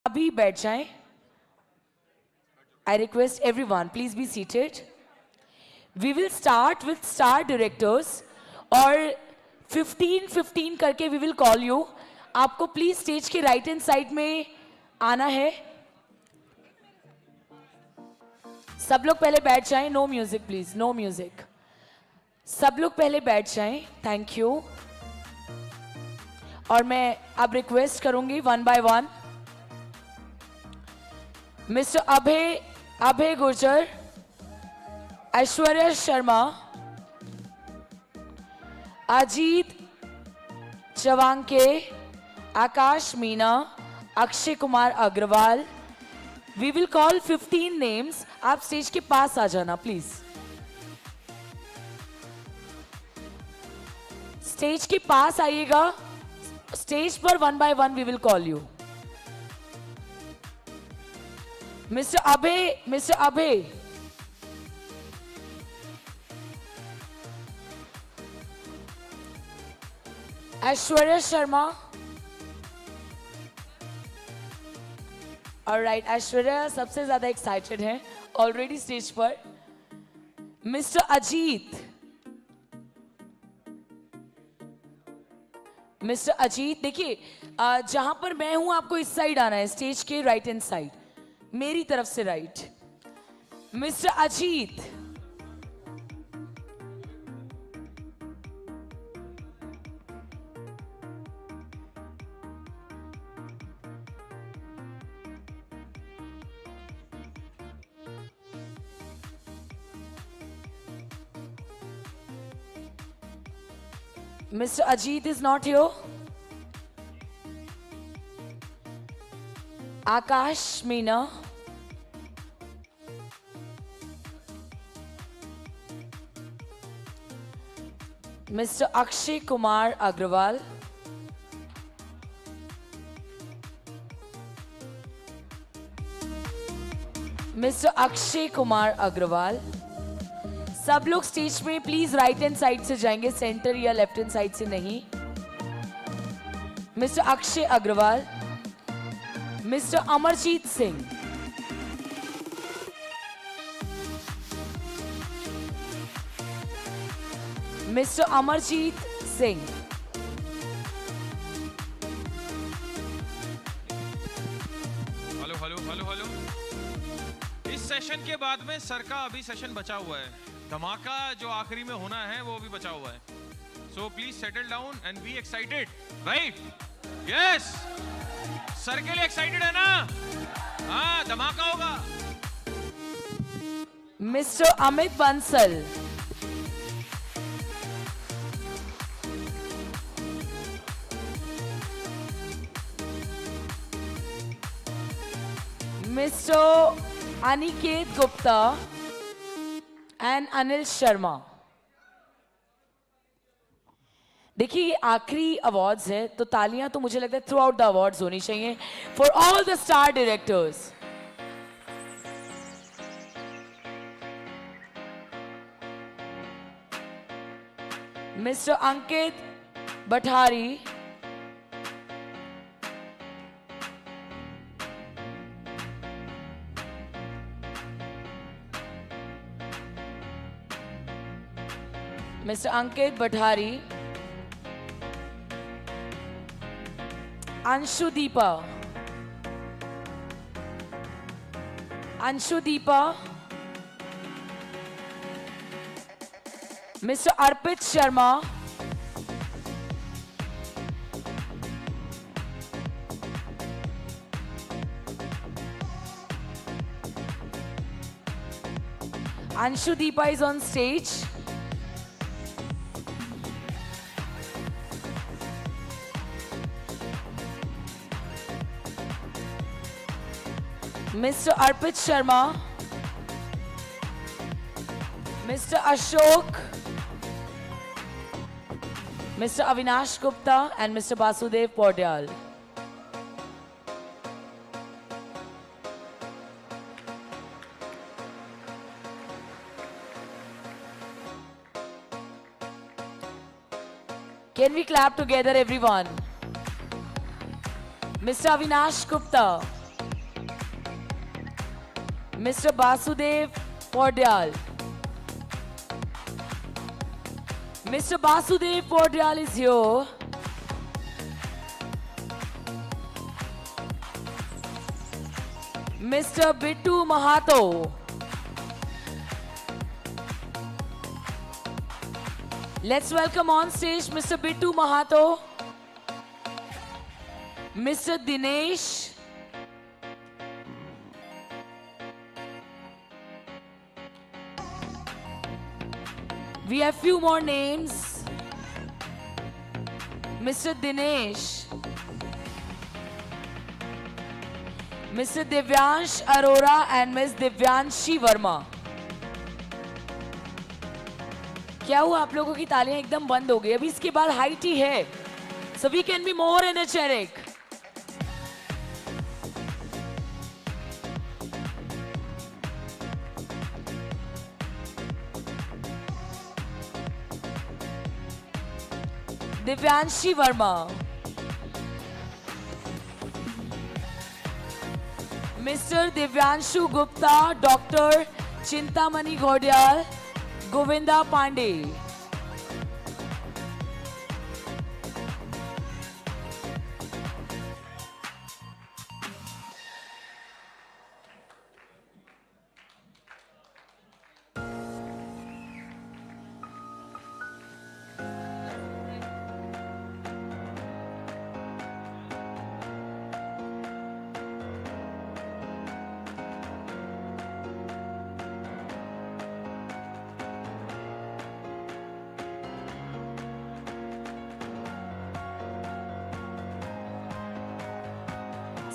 अभी बैठ जाएं. I request everyone, please be seated. We will start with star directors और 15-15 करके we will call you. आपको प्लीज स्टेज के राइट हैंड साइड में आना है. सब लोग पहले बैठ जाएं. No music please, no music. सब लोग पहले बैठ जाएं. Thank you. और मैं अब रिक्वेस्ट करूंगी one by one. Mister Abhay Gurjar, Aishwarya Sharma, Ajit Chavanke, Akash Meena, Akshay Kumar Agarwal. We will call 15 names. आप स्टेज के पास आ जाना प्लीज. स्टेज के पास आइएगा. स्टेज पर one by one we will call you. Mister Abhay, Aishwarya Sharma. Alright, Aishwarya सबसे ज्यादा एक्साइटेड है ऑलरेडी स्टेज पर. मिस्टर अजीत, देखिए जहां पर मैं हूं आपको इस साइड आना है, स्टेज के राइट हैंड साइड, मेरी तरफ से right. Mister Ajit, Mr. Ajit is not here. Akash Meena. Mr. Akshay Kumar Agrawal. Mr. Akshay Kumar Agrawal. सब लोग स्टेज में प्लीज राइट हैंड साइड से जाएंगे, सेंटर या लेफ्ट हैंड साइड से नहीं. Mister Akshay Agarwal, mister Amarjeet Singh, mister Amarjeet Singh, hello hello hello hello. इस session के बाद में सर का अभी सेशन बचा हुआ है. धमाका जो आखिरी में होना है वो भी बचा हुआ है. So please settle down and be excited. Right? Yes. Sir के लिए एक्साइटेड है ना? हाँ, धमाका होगा. Mister Amit Bansal, mister Aniket Gupta and Anil Sharma. देखिए ये आखिरी अवार्ड्स है तो तालियां तो मुझे लगता है थ्रू आउट द अवार्ड्स होनी चाहिए for all the star directors. Mister Ankit Bathari, mister Ankit Bathari, Anshudeepa, mister Arpit Sharma, Anshudeepa is on stage. Mr. Arpit Sharma, Mr. Ashok, Mr. Avinash Gupta and Mr. Basudev Pordyal. Can we clap together everyone? Mr. Avinash Gupta, Mr. Basudev Pordyal. Mr. Basudev Pordyal is here. Mr. Bittu Mahato. Let's welcome on stage Mr. Bittu Mahato. Mr. Dinesh. We have few more names. Mr. Dinesh. Mr. Divyansh Arora and Ms. Divyanshi Verma. क्या हुआ आप लोगों की तालियां एकदम बंद हो गई? अभी इसके बाद हाई टी है. So we can be more energetic. Divyanshi Verma. Mr. Divyanshu Gupta, Dr. Chintamani Ghodyal, Govinda Pandey.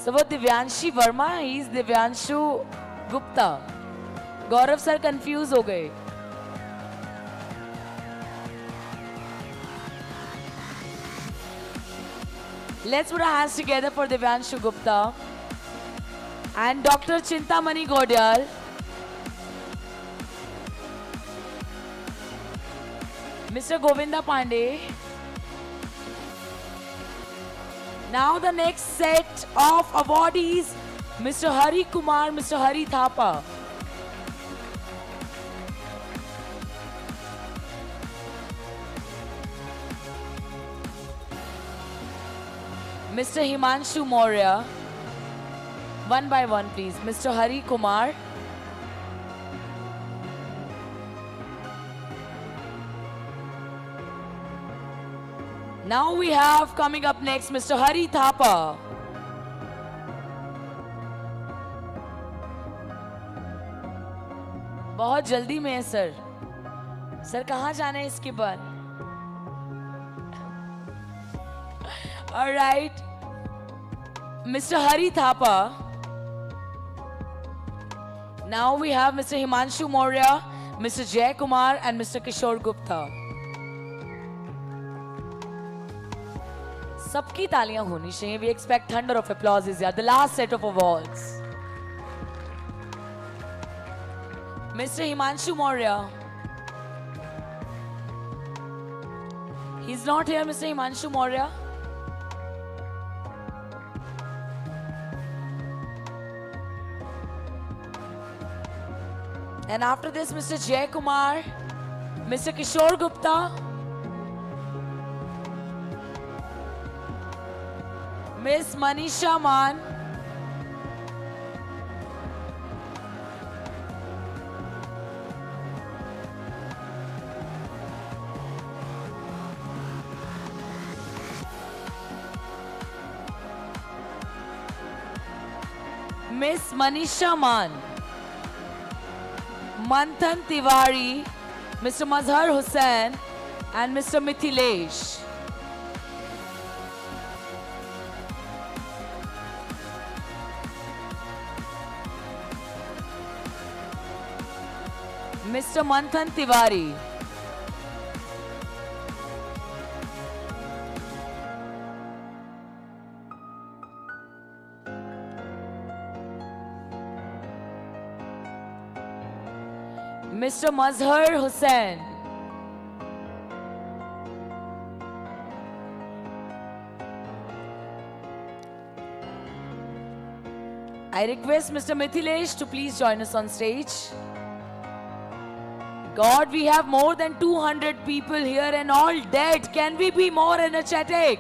So वो Divyanshi Verma, he is Divyanshu Gupta. Gaurav sir confuse हो गए. Let's put our hands together for Divyanshu Gupta and Dr. Chintamani Ghodyal. Mr. Govinda Pandey. Now the next set of awardees, Mr. Hari Kumar, Mr. Hari Thapa. Mr. Himanshu Maurya. One by one, please. Mr. Hari Kumar. Now we have coming up next Mr. Hari Thapa. बहुत जल्दी में है sir. Sir कहाँ जाना है इसके बाद? All right, Mr. Hari Thapa. Now we have Mr. Himanshu Maurya, Mr. Jay Kumar, and Mr. Kishore Gupta. सबकी तालियां होनी चाहिए. We expect thunder of applause is here. The last set of awards. Mr. Himanshu Maurya. He's not here, Mr. Himanshu Maurya. And after this, Mr. Jay Kumar, Mr. Kishore Gupta, Miss Manisha Man, Miss Manisha Man, Manthan Tiwari, Mr. Mazhar Hussain, and Mr. Mithilesh. Mr. Manthan Tiwari. Mr. Mazhar Hussain. I request Mr. Mithilesh to please join us on stage. God, we have more than 200 people here and all dead. Can we be more energetic?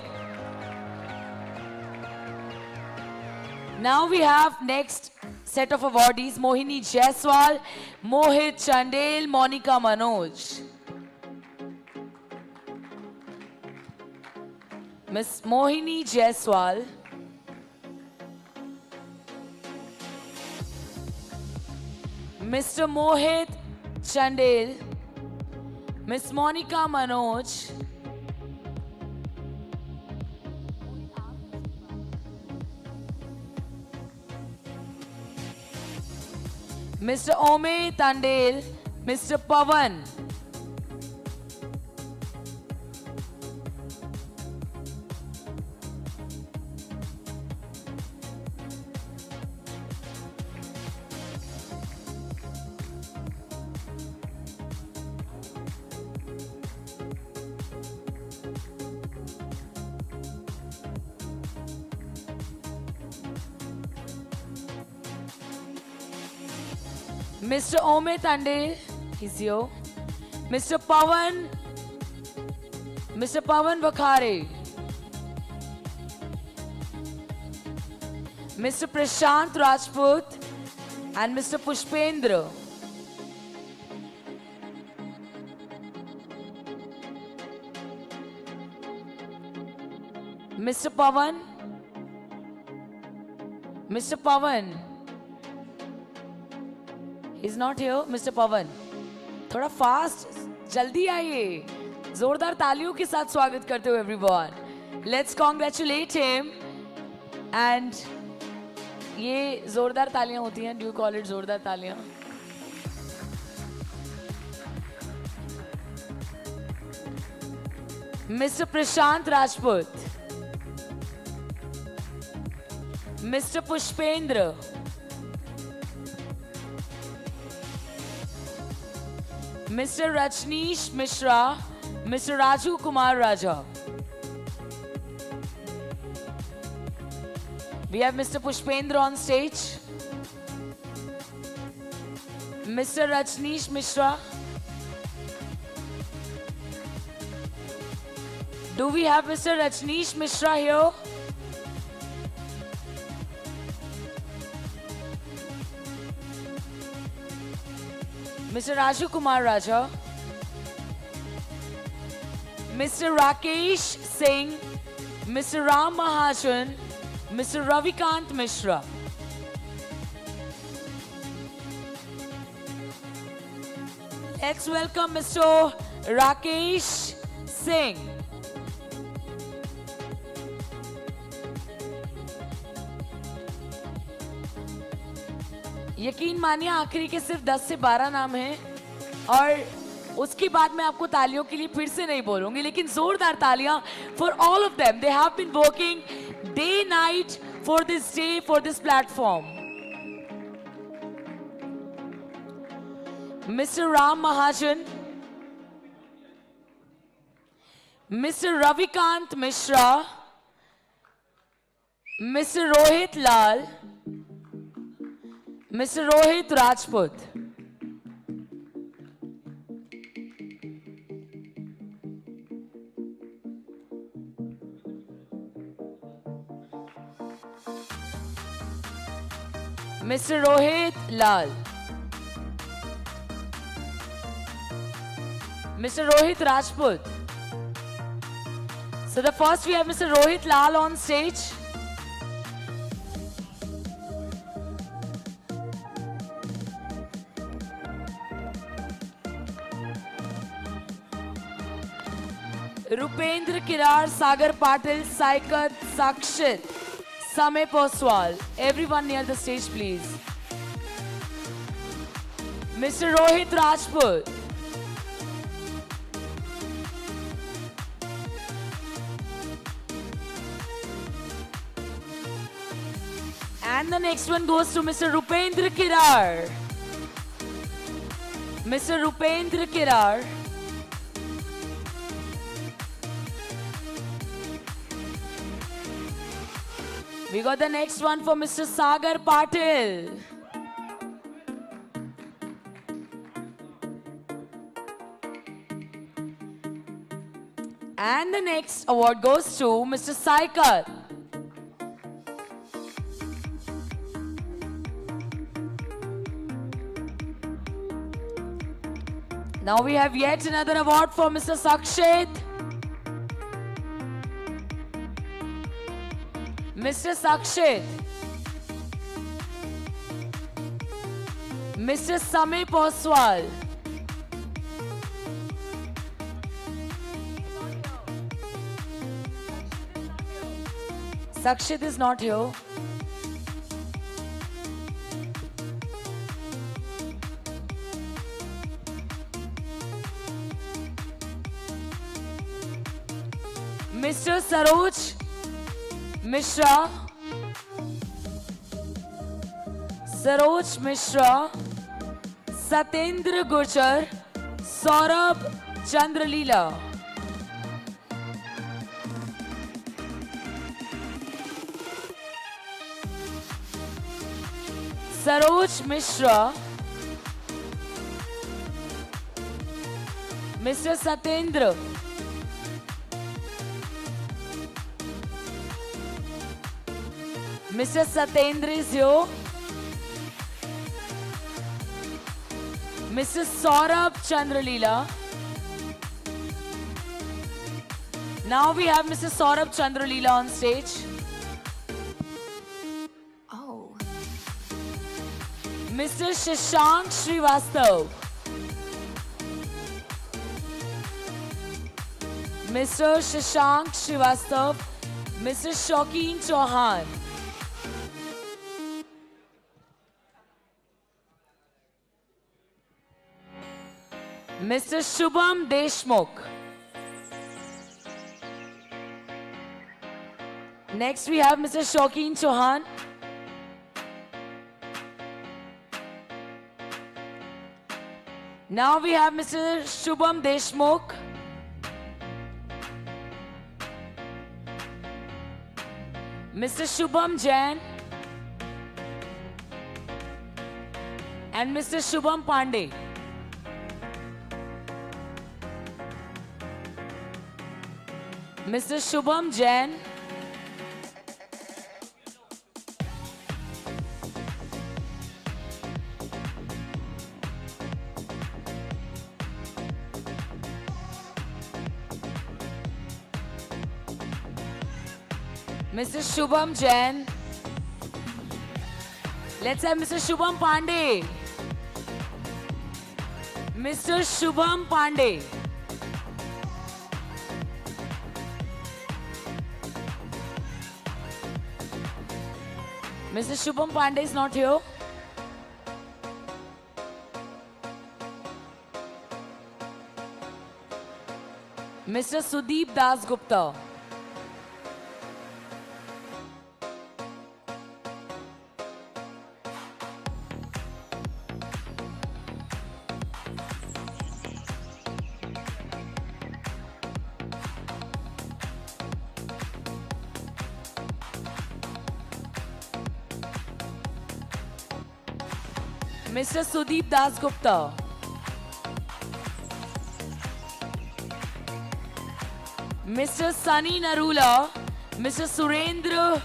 Now we have next set of awardees, Mohini Jaiswal, Mohit Chandel, Monica Manoj. Miss Mohini Jaiswal, Mr. Mohit Chandel, Miss Monica Manoj, Mr. Ome Tandel, Mr. Pavan, Mr. Ome Tandel, he's here. Mr. Pavan Vakhare. Mr. Prashant Rajput and Mr. Pushpendra. Mr. Pavan. He's not here, Mr. Pavan. थोड़ा fast, जल्दी आइए. जोरदार तालियों के साथ स्वागत करते हो everyone. Let's congratulate him. And ये जोरदार तालियां होती हैं. Do you call it जोरदार तालियां? Mr. Prashant Rajput, Mr. Pushpendra, Mr. Rajneesh Mishra, Mr. Raju Kumar Raja. We have Mr. Pushpendra on stage. Mr. Rajneesh Mishra. Do we have Mr. Rajneesh Mishra here? Mr. Raju Kumar Raja. Mr. Rakesh Singh, Mr. Ram Mahajan, Mr. Ravikant Mishra. Let's welcome Mr. Rakesh Singh. यकीन मानिए आखिरी के सिर्फ 10 से 12 नाम हैं और उसके बाद मैं आपको तालियों के लिए फिर से नहीं बोलूंगी, लेकिन जोरदार तालियां for all of them. They have been working day night for this day, for this platform. Mister Ram Mahajan, mister Ravikant Mishra, mister Rohit Lal, Mr. Rohit Rajput. Mr. Rohit Lal. Mr. Rohit Rajput. So the first we have Mr. Rohit Lal on stage. Rupendra Kirar, Sagar Patil, Saikat, Sakshit, Samay Poswal. Everyone near the stage, please. Mr. Rohit Rajput. And the next one goes to Mr. Rupendra Kirar. Mr. Rupendra Kirar. We got the next one for Mr. Sagar Patil. And the next award goes to Mr. Saikat. Now we have yet another award for Mr. Sakshit. Mr. Sakshit. Mr. Samay Poswal. Sakshit is not here. Mr. Saroj Mishra. Saroj Mishra. Satendra Gurjar. Saurabh Chandraleela. Saroj Mishra. Mr. Satendra. Mr. Satendra is here. Mr. Saurabh Chandraleela. Now we have Mr. Saurabh Chandraleela on stage. Oh. Mr. Shashank Srivastav. Mr. Shashank Srivastav. Mr. Shaukin Chauhan. Mr. Shubham Deshmukh. Next we have Mr. Shaukin Chauhan. Now we have Mr. Shubham Deshmukh. Mr. Shubham Jain. And Mr. Shubham Pandey. Mr. Shubham Jain. Mr. Shubham Jain. Let's have Mr. Shubham Pandey. Mr. Shubham Pandey. Mr. Shubham Pandey is not here. Mr. Sudeep Das Gupta. Mr. Sudeep Das Gupta. Mr. Sunny Narula. Mr. Surendra.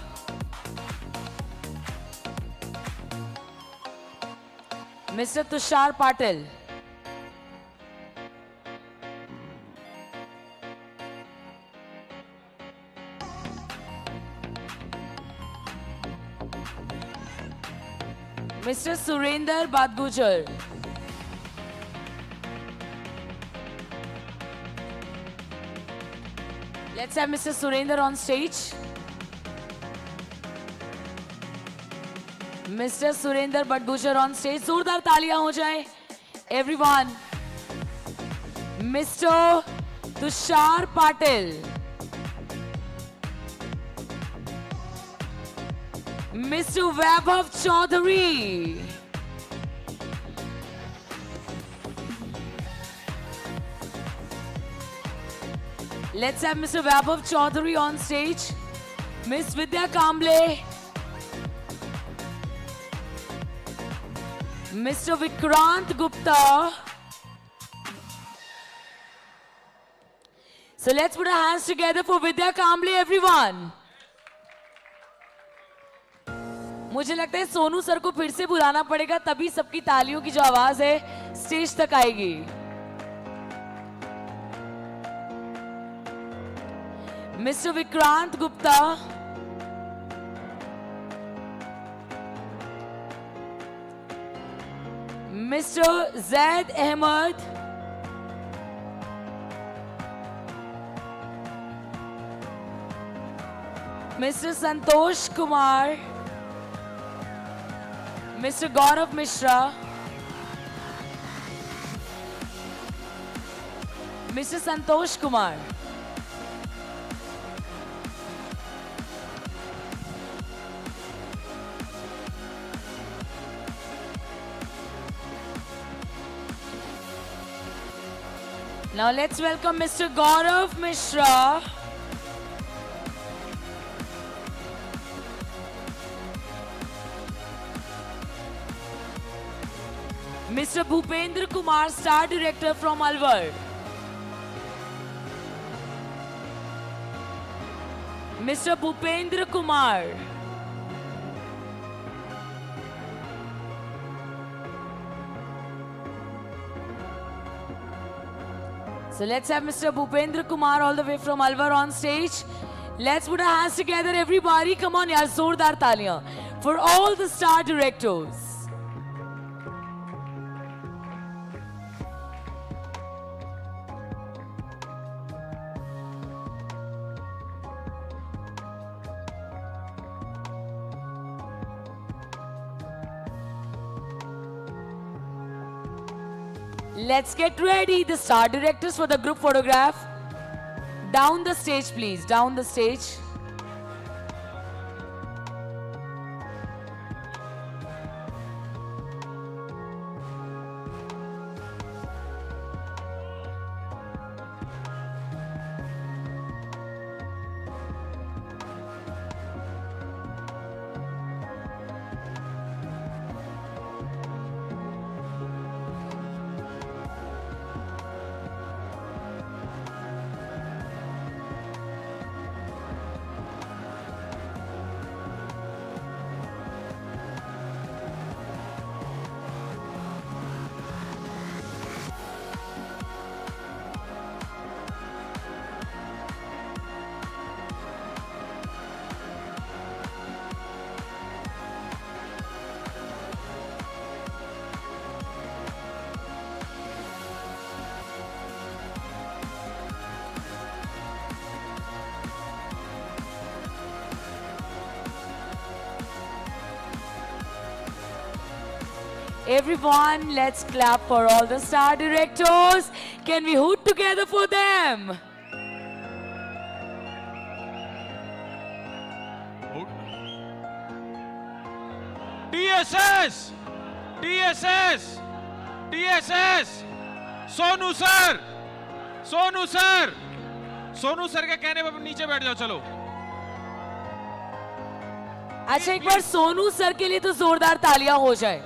Mr. Tushar Patil. Mr. Surinder Badgujar. Let's have Mr. Surinder on stage. Mr. Surinder Badgujar on stage. जोरदार तालियां हो जाए. Everyone. Mr. Tushar Patil. Mr. Vaibhav Chaudhary. Let's have Mr. Vaibhav Chaudhary on stage. Miss Vidya Kamble. Mr. Vikrant Gupta. So let's put our hands together for Vidya Kamble, everyone. मुझे लगता है Sonu sir को फिर से बुलाना पड़ेगा, तभी सबकी तालियों की जो आवाज है स्टेज तक आएगी. Mr. Vikrant Gupta. Mr. Zaid Ahmed. Mr. Santosh Kumar. Mr. Gaurav Mishra. Mr. Santosh Kumar. Now let's welcome Mr. Gaurav Mishra. Mr. Bhupendra Kumar, Star Director from Alwar. Mr. Bhupendra Kumar. So let's have Mr. Bhupendra Kumar all the way from Alwar on stage. Let's put our hands together, everybody. Come on, yaar, zordar taliyan for all the star directors. Let's get ready. The star directors for the group photograph. Down the stage, please. Down the stage. Everyone, let's clap for all the star directors. Can we hoot together for them? TSS! TSS! TSS! Sonu sir! Sonu sir! Sonu sir के कहने पर नीचे बैठ जाओ, चलो. अच्छा, एक बार Sonu sir के लिए तो जोरदार तालियां हो जाए.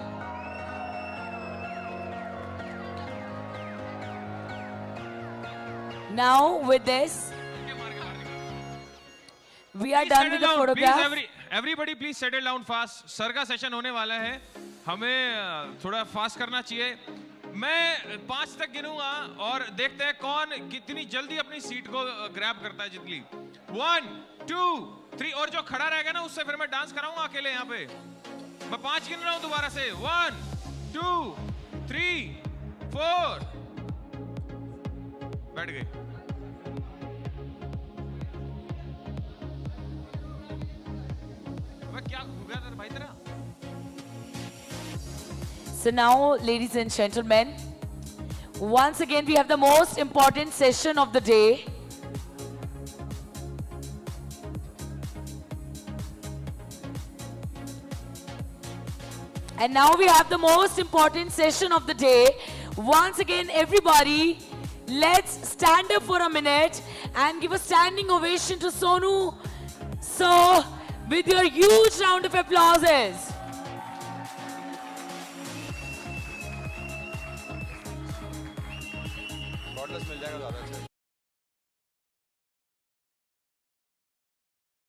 Now with this, we are done with the photograph. Please, everybody please settle down fast. Sir का सेशन होने वाला है. हमें थोड़ा फास्ट करना चाहिए. मैं 5 तक गिनूंगा और देखते हैं कौन कितनी जल्दी अपनी सीट को ग्रैब करता है जितनी. 1, 2, 3 और जो खड़ा रहेगा ना उससे फिर मैं डांस कराऊंगा अकेले यहाँ पे. मैं 5 गिन रहा हूँ दोबारा से. 1, 2, 3, 4. बैठ गए. क्या हो गया भाई तेरा? So now, ladies and gentlemen, once again we have the most important session of the day. And now we have the most important session of the day. Once again, everybody, let's stand up for a minute and give a standing ovation to Sonu. So, with your huge round of applauses. Cordless मिल जाएगा ज़्यादा अच्छा है।